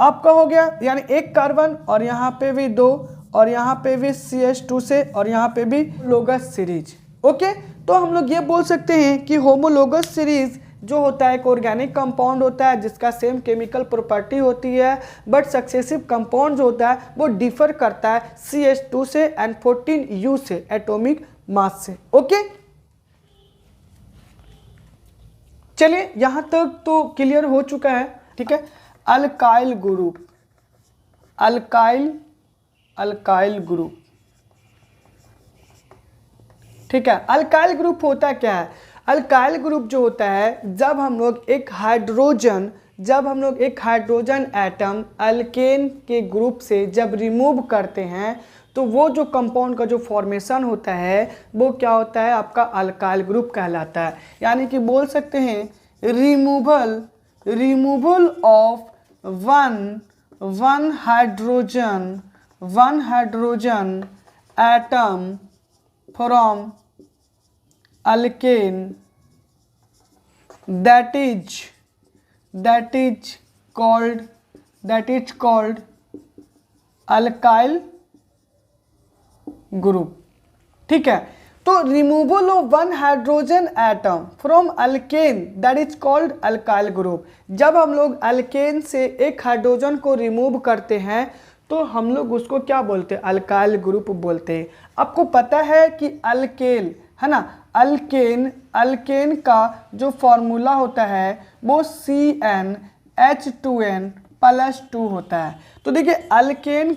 आपका हो गया, यानी एक कार्बन और यहाँ पे भी 2 और यहाँ पे भी CH2 से और यहाँ पे भी होमोलोगस सीरीज। ओके, तो हम लोग ये बोल सकते हैं कि होमोलोगस सीरीज जो होता है एक ऑर्गेनिक कंपाउंड होता है जिसका सेम केमिकल प्रॉपर्टी होती है, बट सक्सेसिव कंपाउंड जो होता है वो डिफर करता है CH2 से एंड 14U से एटॉमिक मास से। ओके, चलिए यहां तक तो क्लियर हो चुका है, ठीक है। अल्काइल ग्रुप, अल्काइल ग्रुप, ठीक है। अल्काइल ग्रुप होता क्या है? अल्काइल ग्रुप जो होता है जब हम लोग एक हाइड्रोजन एटम अल्केन के ग्रुप से जब रिमूव करते हैं तो वो जो कंपाउंड का जो फॉर्मेशन होता है वो क्या होता है, आपका अल्काइल ग्रुप कहलाता है। यानी कि बोल सकते हैं removal of one hydrogen atom from alkane that is called alkyl group, ठीक है। तो removal of one hydrogen atom from alkane that is called alkyl group. जब हम लोग अल्केन से एक हाइड्रोजन को रिमूव करते हैं तो हम लोग उसको क्या बोलते हैं, अल्काइल ग्रुप बोलते हैं। आपको पता है कि अल्केन है ना, अल्केन का जो फॉर्मूला होता है वो CnH2n+2 होता है। तो देखिए अल्केन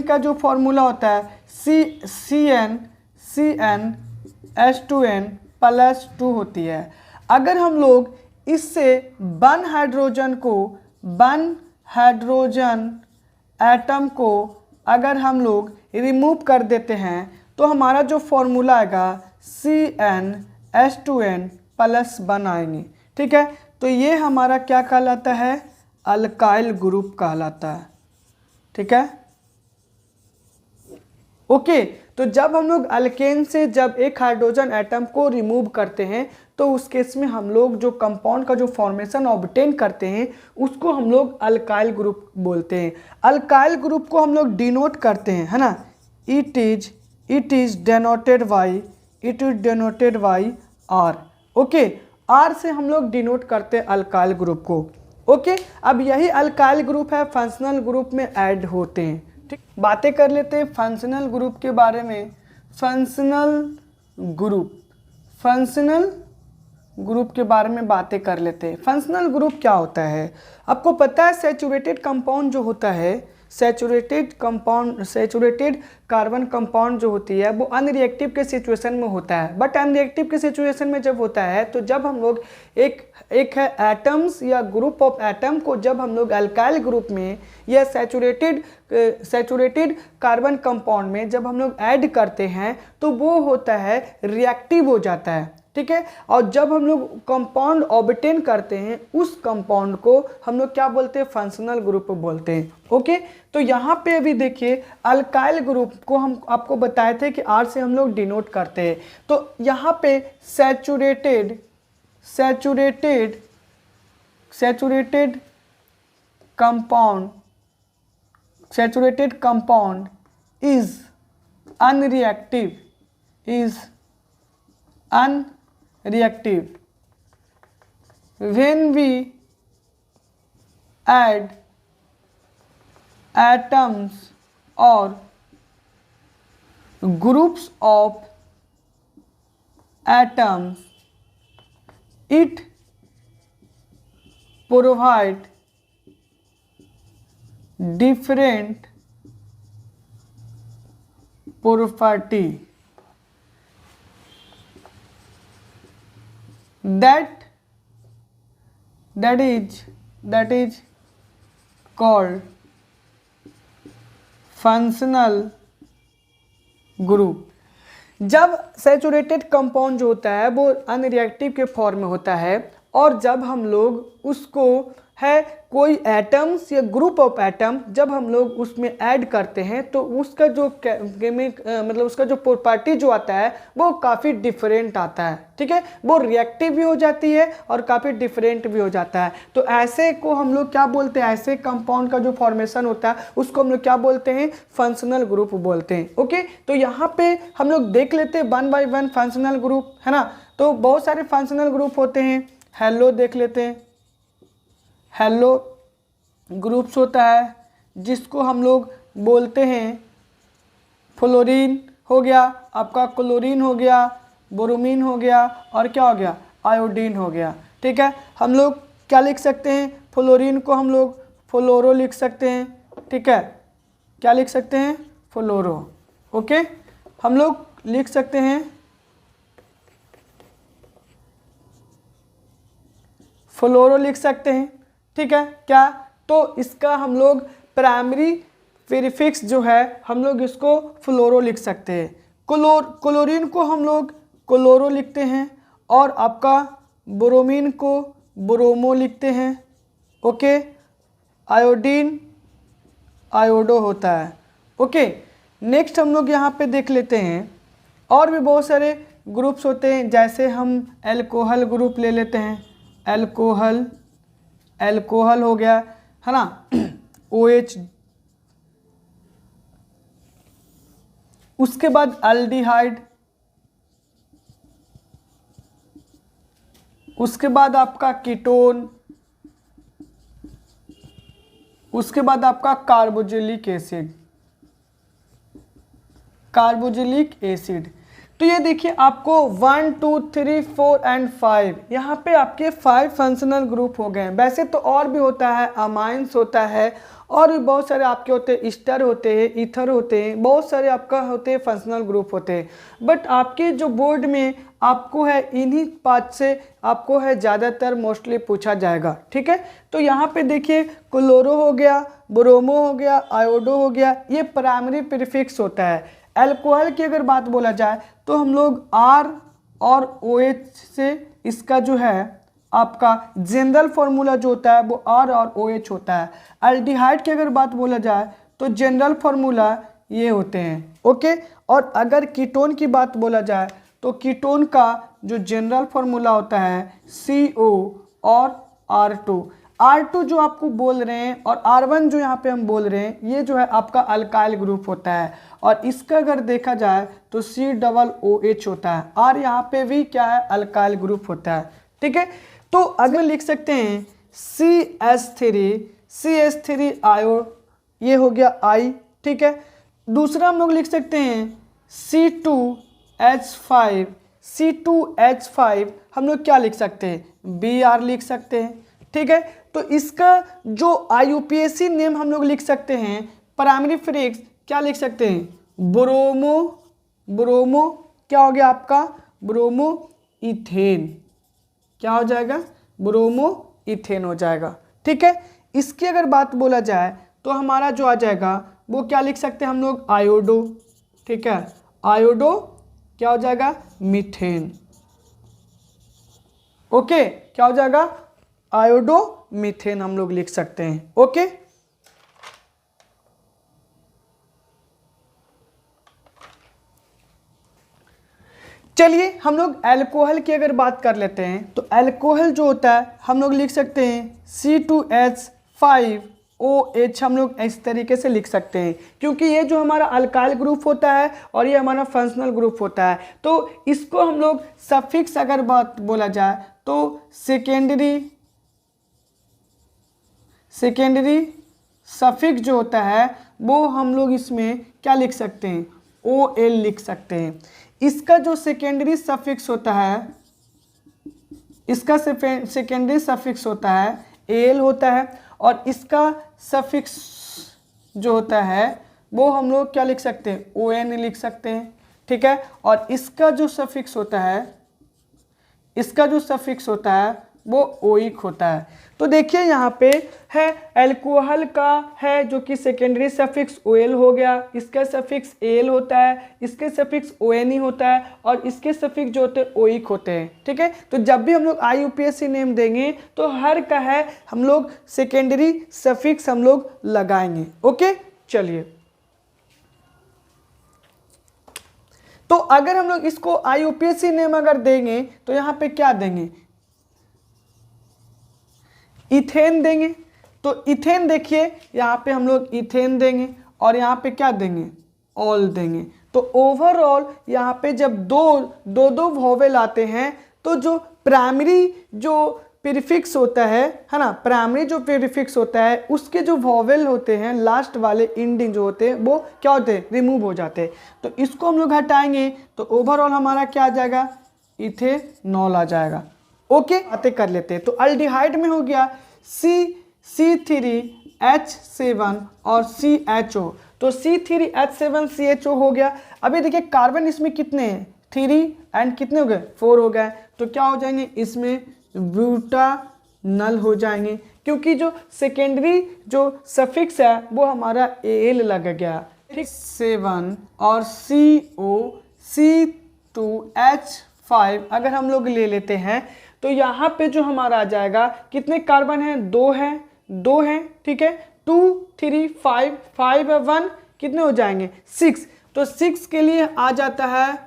का जो फॉर्मूला होता है CnH2n+2 होती है। अगर हम लोग इससे वन हाइड्रोजन एटम को अगर हम लोग रिमूव कर देते हैं तो हमारा जो फॉर्मूला आएगा CnH2n+1 आएंगे, ठीक है। तो ये हमारा क्या कहलाता है, अल्काइल ग्रुप कहलाता है, ठीक है। ओके, तो जब हम लोग अल्केन से जब एक हाइड्रोजन एटम को रिमूव करते हैं तो उस केस में हम लोग जो कंपाउंड का जो फॉर्मेशन ऑब्टेन करते हैं उसको हम लोग अल्काइल ग्रुप बोलते हैं। अल्काइल ग्रुप को हम लोग डिनोट करते हैं, है ना, it is denoted by R। Okay, R से हम लोग डिनोट करते हैं अल्काइल ग्रुप को। ओके, अब यही अल्काइल ग्रुप है फंक्शनल ग्रुप में ऐड होते हैं, ठीक। बातें कर लेते हैं फंक्शनल ग्रुप के बारे में। फंक्शनल ग्रुप के बारे में बातें कर लेते हैं। फंक्शनल ग्रुप क्या होता है? आपको पता है सैचुरेटेड कंपाउंड जो होता है, सैचुरेटेड कार्बन कंपाउंड जो होती है वो अनरिएक्टिव के सिचुएशन में होता है। बट अनरिएक्टिव के सिचुएशन में जब होता है तो जब हम लोग एक है एटम्स या ग्रुप ऑफ एटम को जब हम लोग अल्काइल ग्रुप में या सैचुरेटेड कार्बन कंपाउंड में जब हम लोग ऐड करते हैं तो वो होता है रिएक्टिव हो जाता है, ठीक है। और जब हम लोग कंपाउंड ऑब्टेन करते हैं उस कंपाउंड को हम लोग क्या बोलते हैं, फंक्शनल ग्रुप बोलते हैं। ओके, तो यहाँ पे अभी देखिए अल्काइल ग्रुप को हम आपको बताए थे कि R से हम लोग डिनोट करते हैं। तो यहाँ पे saturated compound is unreactive when we add atoms or groups of atoms, it provide different property that is called functional group. जब सैचुरेटेड कंपाउंड जो होता है वो अनरिएक्टिव के फॉर्म में होता है और जब हम लोग उसको है कोई एटम्स या ग्रुप ऑफ एटम जब हम लोग उसमें ऐड करते हैं तो उसका जो मतलब उसका जो प्रॉपर्टी जो आता है वो काफ़ी डिफरेंट आता है, ठीक है, वो रिएक्टिव भी हो जाती है और काफ़ी डिफरेंट भी हो जाता है। तो ऐसे को हम लोग क्या बोलते हैं, ऐसे कंपाउंड का जो फॉर्मेशन होता है उसको हम लोग क्या बोलते हैं, फंक्शनल ग्रुप बोलते हैं। ओके, तो यहाँ पे हम लोग देख लेते हैं 1 बाय 1 फंक्शनल ग्रुप, है ना। तो बहुत सारे फंक्शनल ग्रुप होते हैं। हेलो देख लेते हैं, हेलो ग्रुप्स होता है जिसको हम लोग बोलते हैं फ्लोरीन हो गया, आपका क्लोरीन हो गया, ब्रोमीन हो गया और क्या हो गया, आयोडीन हो गया, ठीक है। हम लोग क्या लिख सकते हैं, फ्लोरीन को हम लोग फ्लोरो लिख सकते हैं, ठीक है, क्या लिख सकते हैं, फ्लोरो। ओके, हम लोग लिख सकते हैं फ्लोरो लिख सकते हैं, ठीक है। क्या, तो इसका हम लोग प्राइमरी प्रीफिक्स जो है हम लोग इसको फ्लोरो लिख सकते हैं। क्लोरीन को हम लोग क्लोरो लिखते हैं और आपका ब्रोमीन को ब्रोमो लिखते हैं। ओके, आयोडीन आयोडो होता है। ओके, नेक्स्ट हम लोग यहाँ पे देख लेते हैं और भी बहुत सारे ग्रुप्स होते हैं, जैसे हम एल्कोहल ग्रुप ले लेते हैं। एल्कोहल हो गया, है ना, OH, उसके बाद एल्डिहाइड, उसके बाद आपका कीटोन, उसके बाद आपका कार्बोक्सिलिक एसिड। तो ये देखिए आपको 1 2 3 4 एंड 5 यहाँ पे आपके 5 फंक्शनल ग्रुप हो गए। वैसे तो और भी होता है, अमाइंस होता है और भी बहुत सारे आपके होते हैं, ईस्टर होते हैं, ईथर होते हैं, बहुत सारे आपका होते हैं फंक्शनल ग्रुप होते हैं। बट आपके जो बोर्ड में आपको है इन्हीं 5 से आपको है ज़्यादातर मोस्टली पूछा जाएगा, ठीक है। तो यहाँ पे देखिए क्लोरो हो गया, ब्रोमो हो गया, आयोडो हो गया, ये प्राइमरी प्रीफिक्स होता है। अल्कोहल की अगर बात बोला जाए तो हम लोग R और OH से इसका जो है आपका जनरल फॉर्मूला जो होता है वो R और OH होता है। एल्डिहाइड की अगर बात बोला जाए तो जनरल फार्मूला ये होते हैं। ओके, और अगर कीटोन की बात बोला जाए तो कीटोन का जो जनरल फार्मूला होता है CO और R2 जो आपको बोल रहे हैं और R1 जो यहाँ पे हम बोल रहे हैं ये जो है आपका अल्काइल ग्रुप होता है। और इसका अगर देखा जाए तो COOH होता है और यहाँ पे भी क्या है, अल्काइल ग्रुप होता है, ठीक है। तो अगर लिख सकते हैं CH3 आयो, ये हो गया I, ठीक है। दूसरा हम लोग लिख सकते हैं C2H5 हम लोग क्या लिख सकते हैं, Br लिख सकते हैं, ठीक है। तो इसका जो IUPAC नेम हम लोग लिख सकते हैं, प्राइमरी फ्रिक्स क्या लिख सकते हैं, ब्रोमो क्या हो गया आपका, ब्रोमो इथेन, क्या हो जाएगा, ब्रोमो इथेन हो जाएगा, ठीक है। इसकी अगर बात बोला जाए तो हमारा जो आ जाएगा वो क्या लिख सकते हैं हम लोग, आयोडो, ठीक है, आयोडो क्या हो जाएगा, मीथेन। ओके, क्या हो जाएगा, आयोडो मीथेन हम लोग लिख सकते हैं। ओके, चलिए हम लोग अल्कोहल की अगर बात कर लेते हैं तो अल्कोहल जो होता है हम लोग लिख सकते हैं C2H5OH हम लोग इस तरीके से लिख सकते हैं, क्योंकि ये जो हमारा अल्काइल ग्रुप होता है और ये हमारा फंक्शनल ग्रुप होता है। तो इसको हम लोग सफिक्स अगर बात बोला जाए तो सेकेंडरी सफिक्स जो होता है वो हम लोग इसमें क्या लिख सकते हैं, OL लिख सकते हैं। इसका जो सेकेंडरी सफिक्स होता है, इसका सेकेंडरी सफिक्स होता है AL होता है और इसका सफिक्स जो होता है वो हम लोग क्या लिख सकते हैं, ON लिख सकते हैं, ठीक है। और इसका जो सफिक्स होता है वो ओइक होता है। तो देखिए यहाँ पे है एल्कोहल का है जो कि सेकेंडरी सफिक्स ओएल हो गया, इसका सफिक्स एल होता है, इसके सफिक्स ओएनई होता है और इसके सफिक्स जो होते हैं ओइक होते हैं। ठीक है, तो जब भी हम लोग IUPAC नेम देंगे तो हर का है हम लोग सेकेंडरी सफिक्स हम लोग लगाएंगे। ओके, चलिए, तो अगर हम लोग इसको IUPAC नेम अगर देंगे तो यहाँ पे क्या देंगे, इथेन देंगे। तो इथेन देखिए यहाँ पे हम लोग इथेन देंगे और यहाँ पे क्या देंगे, ऑल देंगे। तो ओवरऑल यहाँ पे जब दो वोवेल आते हैं तो जो प्राइमरी जो प्रीफिक्स होता है ना, प्राइमरी जो प्रीफिक्स होता है उसके जो वोवेल होते हैं लास्ट वाले इंडिंग जो होते हैं वो क्या होते हैं, रिमूव हो जाते हैं। तो इसको हम लोग हटाएंगे तो ओवरऑल हमारा क्या आ जाएगा, इथेनॉल आ जाएगा। ओके, बातें कर लेते हैं। तो अल्डिहाइड में हो गया C3H7 और CHO। तो C3H7CHO हो गया। अभी देखिए कार्बन इसमें कितने हैं, 3 एंड कितने हो गए, 4 हो गए। तो क्या हो जाएंगे, इसमें ब्यूटानल हो जाएंगे क्योंकि जो सेकेंडरी जो सफिक्स है वो हमारा एल लग गया। ठीक, 7 और CO C2H5 अगर हम लोग ले लेते हैं तो यहाँ पे जो हमारा आ जाएगा, कितने कार्बन है, 2 हैं। ठीक है, 2 3 5 5 1 कितने हो जाएंगे, 6। तो 6 के लिए आ जाता है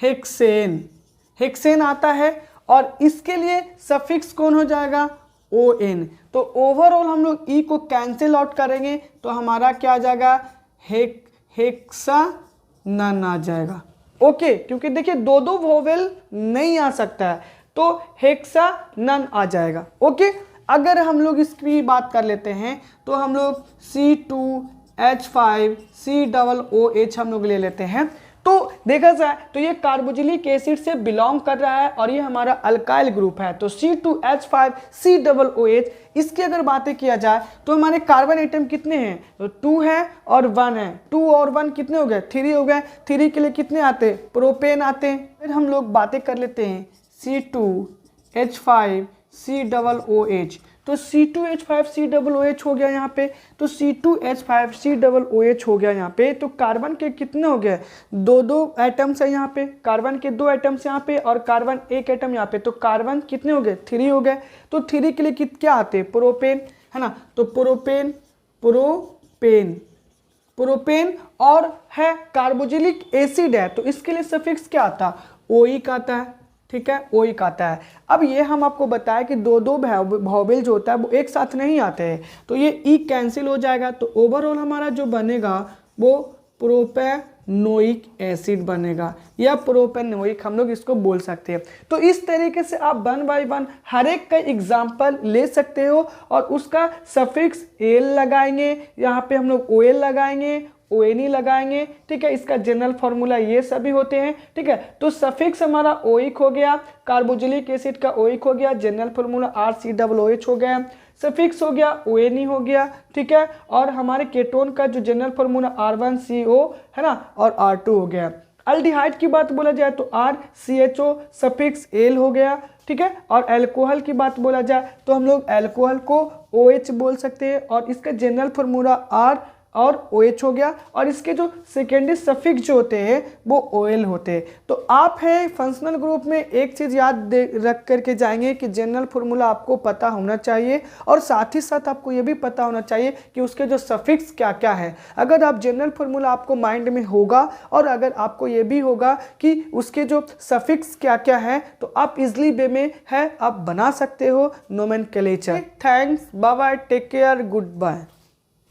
हेक्सेन आता है और इसके लिए सफिक्स कौन हो जाएगा, ON। तो ओवरऑल हम लोग E को कैंसिल आउट करेंगे तो हमारा क्या आ जाएगा, हेक्सानन आ जाएगा। ओके, क्योंकि देखिए दो वोवेल नहीं आ सकता है तो हेक्सानन आ जाएगा। ओके, अगर हम लोग इसकी बात कर लेते हैं तो हम लोग C2H5 COOH हम लोग ले लेते हैं। तो देखा जाए तो ये कार्बोक्सिलिक एसिड से बिलोंग कर रहा है और ये हमारा अल्काइल ग्रुप है। तो C2H5 COOH, इसकी अगर बातें किया जाए तो हमारे कार्बन एटम कितने हैं, तो 2 है और 1 है। 2 और 1 कितने हो गए, 3 हो गए। 3 के लिए कितने आते हैं, प्रोपेन आते हैं। फिर हम लोग बातें कर लेते हैं C2H5 COOH। तो C2H5 COOH हो गया यहाँ पे। तो C2H5 COOH हो गया यहाँ पे। तो कार्बन के कितने हो गए, 2 एटम्स है यहाँ पे, कार्बन के 2 एटम्स यहाँ पे और कार्बन 1 एटम यहाँ पे। तो कार्बन कितने हो गए, 3 हो गए। तो 3 के लिए क्या आते हैं, प्रोपेन, है ना। तो प्रोपेन और है कार्बोक्सिलिक एसिड है तो इसके लिए सफिक्स क्या आता, ओइक आता है। ठीक है, ओइक आता है। अब ये हम आपको बताया कि दो वोवेल जो होता है वो एक साथ नहीं आते हैं तो ये ई कैंसिल हो जाएगा। तो ओवरऑल हमारा जो बनेगा वो प्रोपेनोइक एसिड बनेगा या प्रोपेनोइक हम लोग इसको बोल सकते हैं। तो इस तरीके से आप 1 बाय 1 हर एक का एग्जाम्पल ले सकते हो और उसका सफिक्स एल लगाएंगे, यहाँ पे हम लोग OL लगाएंगे, ONE लगाएंगे। ठीक है, इसका जनरल फॉर्मूला ये सभी होते हैं। ठीक है, तो सफिक्स हमारा ओइक हो गया, कार्बोक्सिलिक एसिड का ओइक हो गया, जनरल फॉर्मूला RCOOH हो गया, सफिक्स हो गया ONE हो गया। ठीक है, और हमारे केटोन का जो जनरल फॉर्मूला R1CO है ना और R2 हो गया। अल्डिहाइड की बात बोला जाए तो RCHO सफिक्स एल हो गया। ठीक है, और अल्कोहल की बात बोला जाए तो हम लोग अल्कोहल को OH बोल सकते हैं और इसका जनरल फॉर्मूला R और OH हो गया और इसके जो सेकेंडरी सफिक्स जो होते हैं वो OL होते हैं। तो आप है फंक्शनल ग्रुप में एक चीज़ याद रख करके जाएंगे कि जनरल फार्मूला आपको पता होना चाहिए और साथ ही साथ आपको ये भी पता होना चाहिए कि उसके जो सफिक्स क्या क्या है। अगर आप जनरल फार्मूला आपको माइंड में होगा और अगर आपको ये भी होगा कि उसके जो सफिक्स क्या क्या है तो आप इजली वे में है आप बना सकते हो nomenclature. Thanks, bye bye, take care, good bye.